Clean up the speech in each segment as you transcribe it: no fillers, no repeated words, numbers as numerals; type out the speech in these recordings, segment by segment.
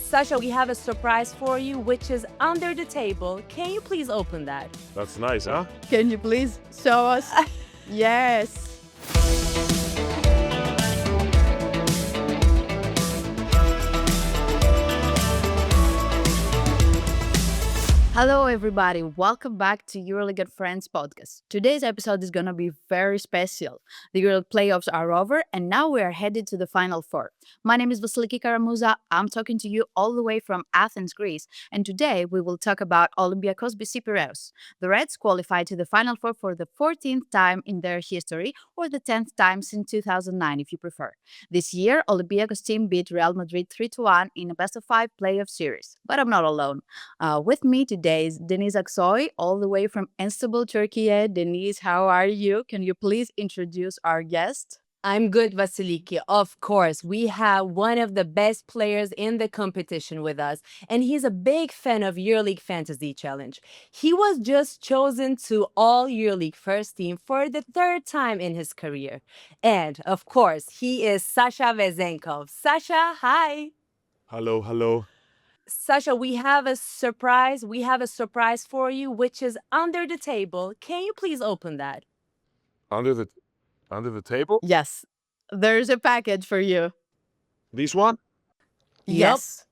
Sasha, we have a surprise for you, which is under the table. Can you please open that? That's nice, huh? Can you please show us? Yes. Hello, everybody. Welcome back to EuroLeague Friends Podcast. Today's episode is going to be very special. The EuroLeague playoffs are over, and now we are headed to the Final Four. My name is Vasiliki Karamuza. I'm talking to you all the way from Athens, Greece, and today we will talk about Olympiacos BC Piraeus. The Reds qualified to the Final Four for the 14th time in their history, or the 10th time since 2009, if you prefer. This year, Olympiacos team beat Real Madrid 3-1 in a best-of-5 playoff series. But I'm not alone. With me today is Denise Aksoy, all the way from Istanbul, Turkey. Denise, how are you? Can you please introduce our guest? I'm good, Vasiliki. Of course, we have one of the best players in the competition with us, and he's a big fan of EuroLeague Fantasy Challenge. He was just chosen to All EuroLeague First Team for the third time in his career. And, of course, he is Sasha Vezenkov. Sasha, hi! Hello. Sasha, we have a surprise. We have a surprise for you, which is under the table. Can you please open that? Under the table? Yes, there's a package for you. This one? Yes.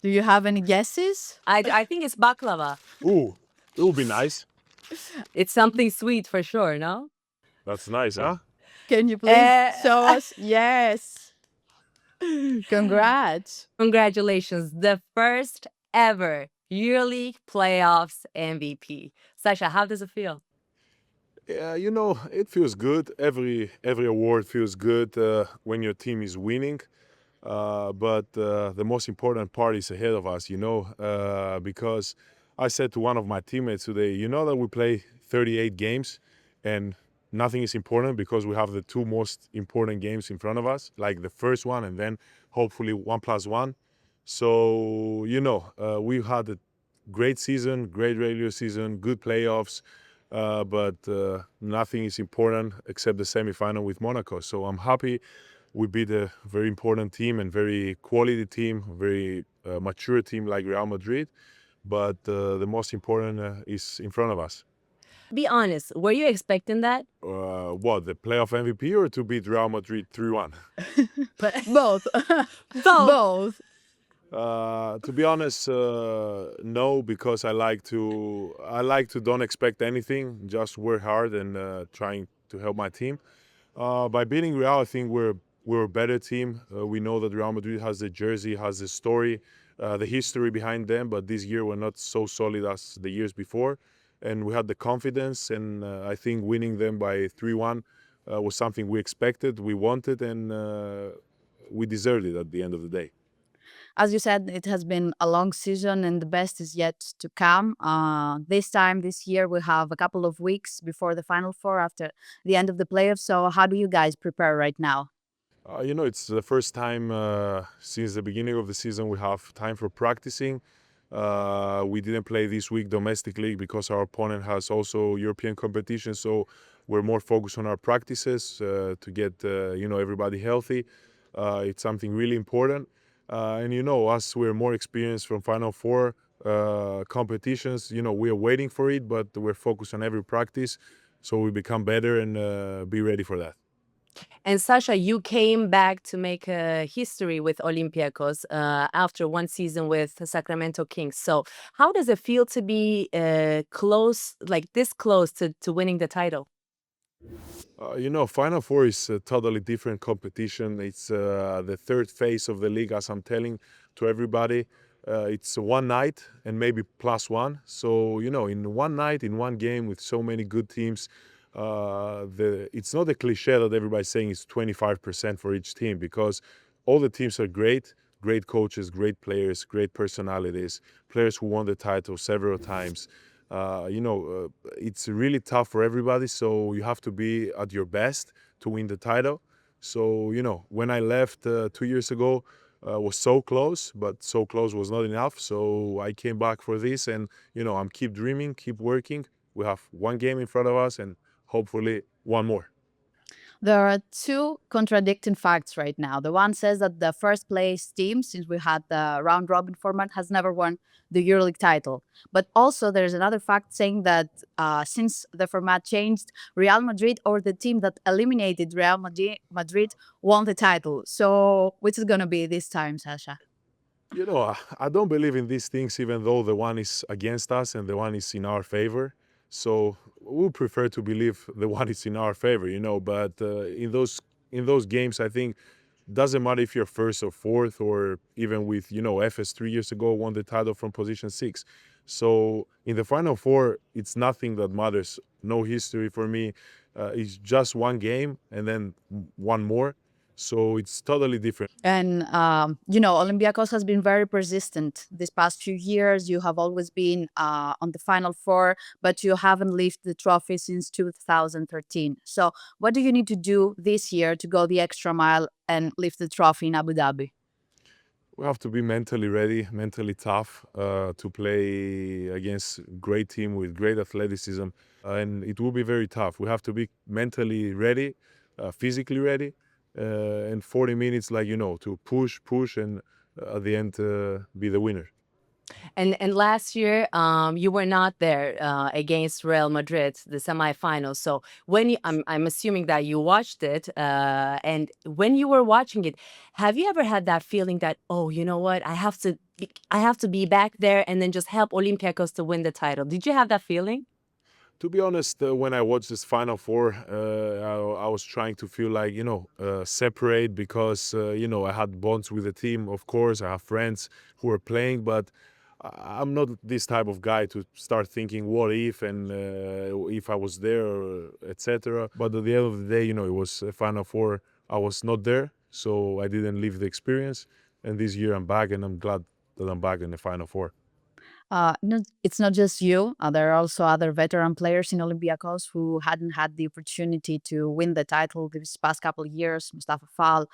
Do you have any guesses? I think it's baklava. Ooh, it will be nice. It's something sweet for sure, no? That's nice, huh? Can you please show us? Yes. Congrats. Congratulations, the first ever EuroLeague Playoffs MVP. Sasha, how does it feel? Yeah, it feels good. Every award feels good when your team is winning. But the most important part is ahead of us, because I said to one of my teammates today, you know that we play 38 games and nothing is important because we have the two most important games in front of us, like the first one and then hopefully 1+1. So, we've had a great season, great regular season, good playoffs, but nothing is important except the semifinal with Monaco. So I'm happy we beat a very important team and very quality team, very mature team like Real Madrid. But the most important is in front of us. Be honest, were you expecting that? What, the playoff MVP or to beat Real Madrid 3-1? Both. Both. To be honest, no, because I like to don't expect anything, just work hard and trying to help my team. By beating Real, I think we're a better team. We know that Real Madrid has the jersey, has the story, the history behind them, but this year we're not so solid as the years before. And we had the confidence, and I think winning them by 3-1 was something we expected, we wanted, and we deserved it at the end of the day. As you said, it has been a long season and the best is yet to come. This year, we have a couple of weeks before the Final Four after the end of the playoffs. So how do you guys prepare right now? It's the first time since the beginning of the season we have time for practicing. We didn't play this week domestic league because our opponent has also European competition. So we're more focused on our practices to get everybody healthy. It's something really important. And us, we're more experienced from Final Four competitions. We are waiting for it, but we're focused on every practice so we become better and be ready for that. And Sasha, you came back to make history with Olympiacos after one season with Sacramento Kings. So how does it feel to be close to winning the title? Final Four is a totally different competition. It's the third phase of the league, as I'm telling to everybody. It's one night and maybe +1. So, in one night, in one game with so many good teams, it's not a cliche that everybody's saying it's 25% for each team, because all the teams are great coaches, great players, great personalities, players who won the title several times. It's really tough for everybody, so you have to be at your best to win the title. So, when I left 2 years ago, was so close, but so close was not enough. So I came back for this, and, I'm keep dreaming, keep working. We have one game in front of us and hopefully one more. There are two contradicting facts right now. The one says that the first place team, since we had the round robin format, has never won the EuroLeague title. But also, there's another fact saying that since the format changed, Real Madrid, or the team that eliminated Real Madrid, won the title. So, which is going to be this time, Sasha? You know, I don't believe in these things, even though the one is against us and the one is in our favor. So we prefer to believe the one is in our favor, you know. But in those games, I think doesn't matter if you're first or fourth, or even with FS 3 years ago won the title from position 6. So in the final four, it's nothing that matters. No history for me. It's just one game and then one more. So it's totally different. And, Olympiacos has been very persistent these past few years. You have always been on the Final Four, but you haven't lifted the trophy since 2013. So, what do you need to do this year to go the extra mile and lift the trophy in Abu Dhabi? We have to be mentally ready, mentally tough to play against great team with great athleticism, and it will be very tough. We have to be mentally ready, physically ready, and 40 minutes, to push, and at the end be the winner. And last year, you were not there against Real Madrid, the semifinals. So I'm assuming that you watched it, and when you were watching it, have you ever had that feeling that, oh, you know what, I have to be back there and then just help Olympiacos to win the title? Did you have that feeling? To be honest, when I watched this Final Four, I was trying to feel like, separate because, I had bonds with the team, of course. I have friends who are playing, but I'm not this type of guy to start thinking what if and if I was there, etc. But at the end of the day, it was a Final Four. I was not there, so I didn't live the experience. And this year I'm back, and I'm glad that I'm back in the Final Four. It's not just you. There are also other veteran players in Olympiacos who hadn't had the opportunity to win the title these past couple of years. Mustafa Fall,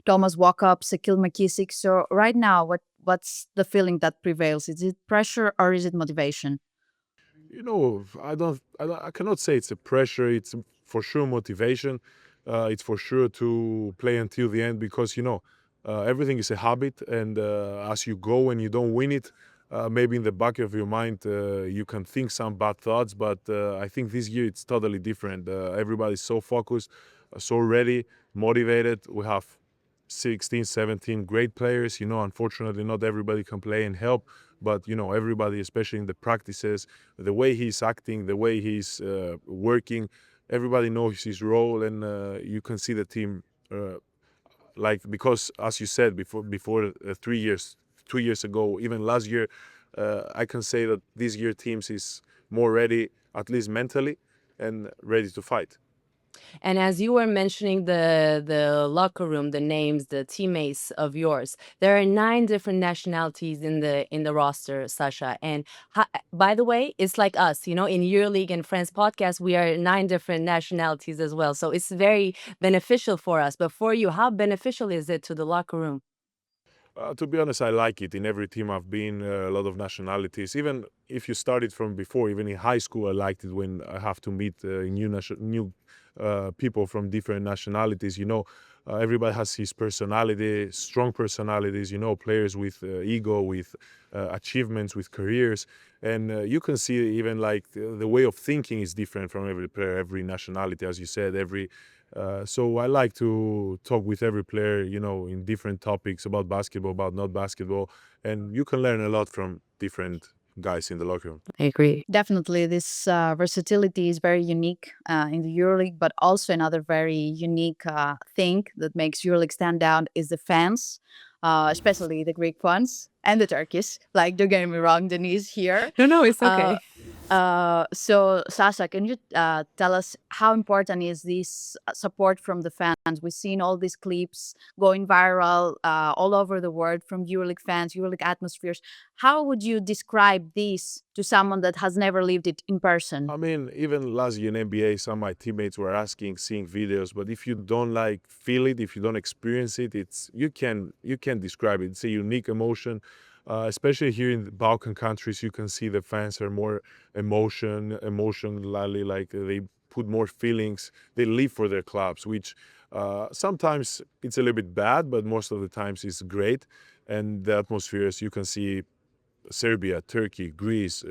Thomas Walkup, Sakil McKissick. So right now, what's the feeling that prevails? Is it pressure or is it motivation? I cannot say it's a pressure. It's for sure motivation. It's for sure to play until the end because, everything is a habit. And as you go and you don't win it, maybe in the back of your mind, you can think some bad thoughts. But I think this year it's totally different. Everybody's so focused, so ready, motivated. We have 16, 17 great players. Unfortunately, not everybody can play and help. But, everybody, especially in the practices, the way he's acting, the way he's working, everybody knows his role. And you can see the team, because, as you said, before 3 years, 2 years ago, even last year, I can say that this year teams is more ready, at least mentally, and ready to fight. And as you were mentioning the locker room, the names, the teammates of yours, there are 9 different nationalities in the roster, Sasha. And by the way, it's like us, in EuroLeague and Friends Podcast, we are 9 different nationalities as well. So it's very beneficial for us. But for you, how beneficial is it to the locker room? To be honest, I like it. In every team I've been, a lot of nationalities. Even if you started from before, even in high school, I liked it when I have to meet new people from different nationalities. Everybody has his personality, strong personalities. Players with ego, with achievements, with careers, and you can see even like the way of thinking is different from every player, every nationality, as you said, every. So I like to talk with every player, in different topics about basketball, about not basketball, and you can learn a lot from different guys in the locker room. I agree. Definitely, this versatility is very unique in the EuroLeague, but also another very unique thing that makes EuroLeague stand out is the fans, especially the Greek ones and the Turkish. Like, don't get me wrong, Denise here. No, it's Uh, okay. so, Sasha, can you tell us how important is this support from the fans? We've seen all these clips going viral all over the world from EuroLeague fans, EuroLeague atmospheres. How would you describe this to someone that has never lived it in person? I mean, even last year in NBA, some of my teammates were asking, seeing videos, but if you don't feel it, if you don't experience it, you can describe it. It's a unique emotion. Especially here in the Balkan countries, you can see the fans are more emotionally, like they put more feelings. They live for their clubs, which sometimes it's a little bit bad, but most of the times it's great. And the atmospheres, you can see Serbia, Turkey, Greece,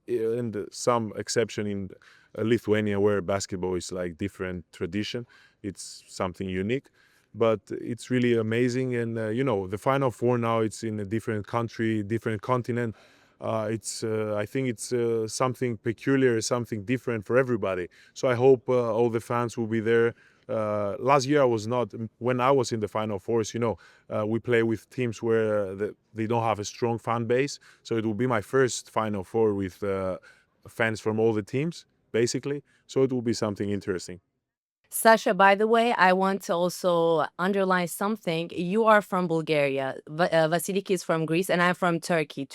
and some exception in Lithuania, where basketball is like different tradition. It's something unique, but it's really amazing. And the Final Four now, it's in a different country, different continent. I think it's something peculiar, something different for everybody. So I hope all the fans will be there. Last year I was not. When I was in the Final Fours, we play with teams where they don't have a strong fan base. So it will be my first Final Four with fans from all the teams, basically. So it will be something interesting. Sasha, by the way, I want to also underline something. You are from Bulgaria. Vasilik is from Greece, and I'm from Turkey.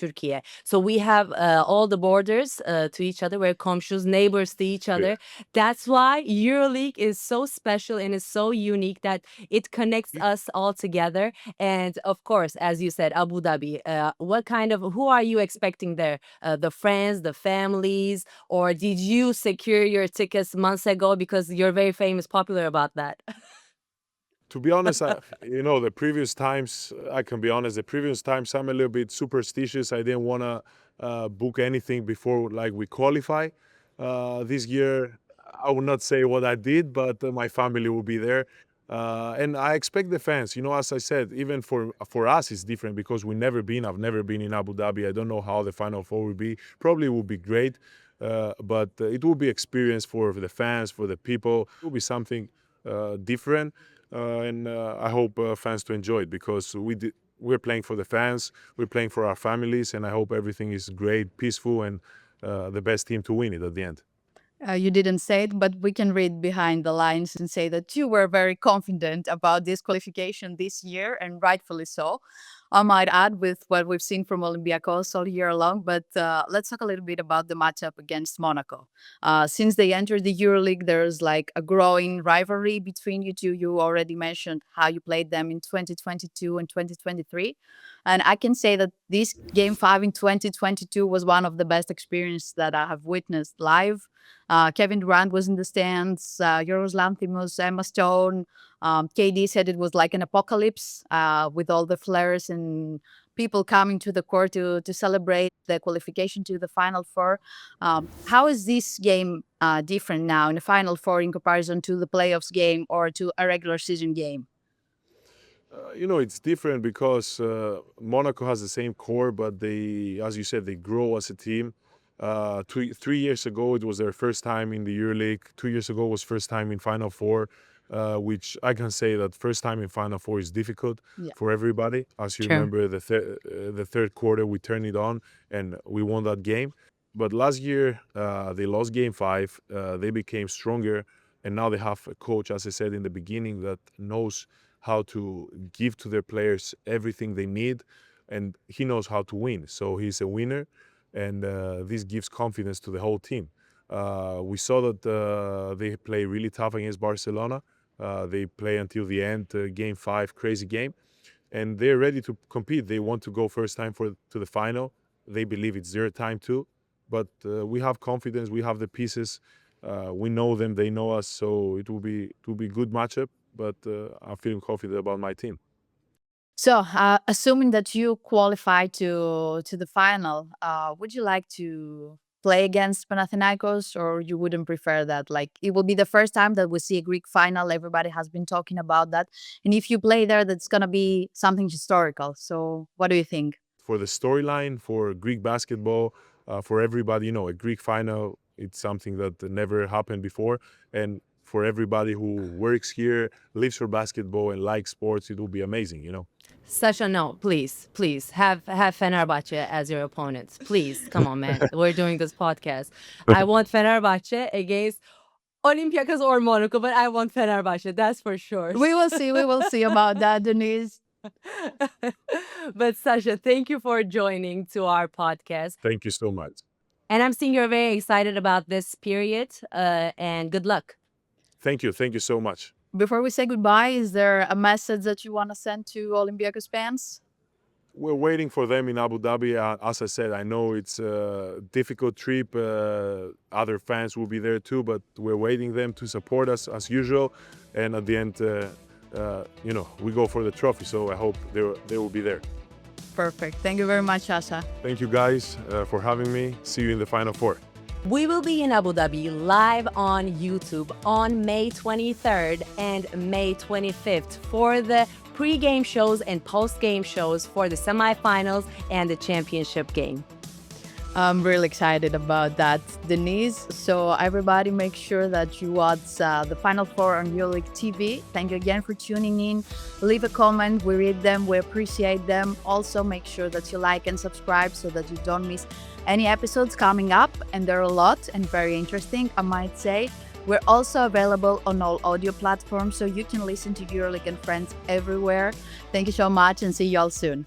So we have all the borders to each other. We're komşus, neighbors to each Yeah. other. That's why EuroLeague is so special and is so unique that it connects us all together. And of course, as you said, Abu Dhabi. Who are you expecting there? The friends, the families, or did you secure your tickets months ago because you're very famous, popular about that? To be honest, the previous times, I can be honest, the previous times I'm a little bit superstitious. I didn't want to book anything before like we qualify. This year, I will not say what I did, but my family will be there. And I expect the fans, as I said, even for us, it's different because I've never been in Abu Dhabi. I don't know how the Final Four will be. Probably will be great, but it will be experience for the fans, for the people. It will be something different. And I hope fans to enjoy it because we're playing for the fans, we're playing for our families, and I hope everything is great, peaceful, and the best team to win it at the end. You didn't say it, but we can read behind the lines and say that you were very confident about this qualification this year, and rightfully so. I might add with what we've seen from Olympiacos all year long, but let's talk a little bit about the matchup against Monaco. Since they entered the EuroLeague, there's like a growing rivalry between you two. You already mentioned how you played them in 2022 and 2023. And I can say that this game 5 in 2022 was one of the best experiences that I have witnessed live. Kevin Durant was in the stands, Yorgos Lanthimos, Emma Stone. KD said it was like an apocalypse with all the flares and people coming to the court to celebrate the qualification to the Final Four. How is this game different now in the Final Four in comparison to the playoffs game or to a regular season game? It's different because Monaco has the same core, but as you said, they grow as a team. 3 years ago, it was their first time in the EuroLeague. 2 years ago was first time in Final Four, which I can say that first time in Final Four is difficult for everybody. As you remember, the third quarter, we turned it on and we won that game. But last year, they lost game 5. They became stronger, and now they have a coach, as I said in the beginning, that knows how to give to their players everything they need, and he knows how to win. So he's a winner, and this gives confidence to the whole team. We saw that they play really tough against Barcelona. They play until the end, game 5, crazy game, and they're ready to compete. They want to go first time to the final. They believe it's their time too, but we have confidence. We have the pieces. We know them. They know us. So it will be good matchup. But I'm feeling confident about my team. So, assuming that you qualify to the final, would you like to play against Panathinaikos, or you wouldn't prefer that? Like, it will be the first time that we see a Greek final. Everybody has been talking about that, and if you play there, that's gonna be something historical. So, what do you think? For the storyline, for Greek basketball, for everybody, a Greek final, it's something that never happened before. And for everybody who works here, lives for basketball and likes sports, it will be amazing. Sasha, no, please have Fenerbahce as your opponents. Please, come on, man. We're doing this podcast. I want Fenerbahce against Olympiacos or Monaco, but I want Fenerbahce. That's for sure. We will see. We will see about that, Denise. But Sasha, thank you for joining to our podcast. Thank you so much. And I'm seeing you're very excited about this period. And good luck. Thank you. Thank you so much. Before we say goodbye, is there a message that you want to send to Olympiacos fans? we're waiting for them in Abu Dhabi. As I said, I know it's a difficult trip. Other fans will be there too, but we're waiting them to support us as usual. And at the end, we go for the trophy. So I hope they will be there. Perfect. Thank you very much, Sasha. Thank you guys for having me. See you in the Final Four. We will be in Abu Dhabi live on YouTube on May 23rd and May 25th for the pre-game shows and post-game shows for the semifinals and the championship game. I'm really excited about that, Denise. So everybody make sure that you watch the Final Four on EuroLeague TV. Thank you again for tuning in. Leave a comment. We read them. We appreciate them. Also, make sure that you like and subscribe so that you don't miss any episodes coming up. And there are a lot and very interesting, I might say. We're also available on all audio platforms, so you can listen to EuroLeague and Friends everywhere. Thank you so much and see you all soon.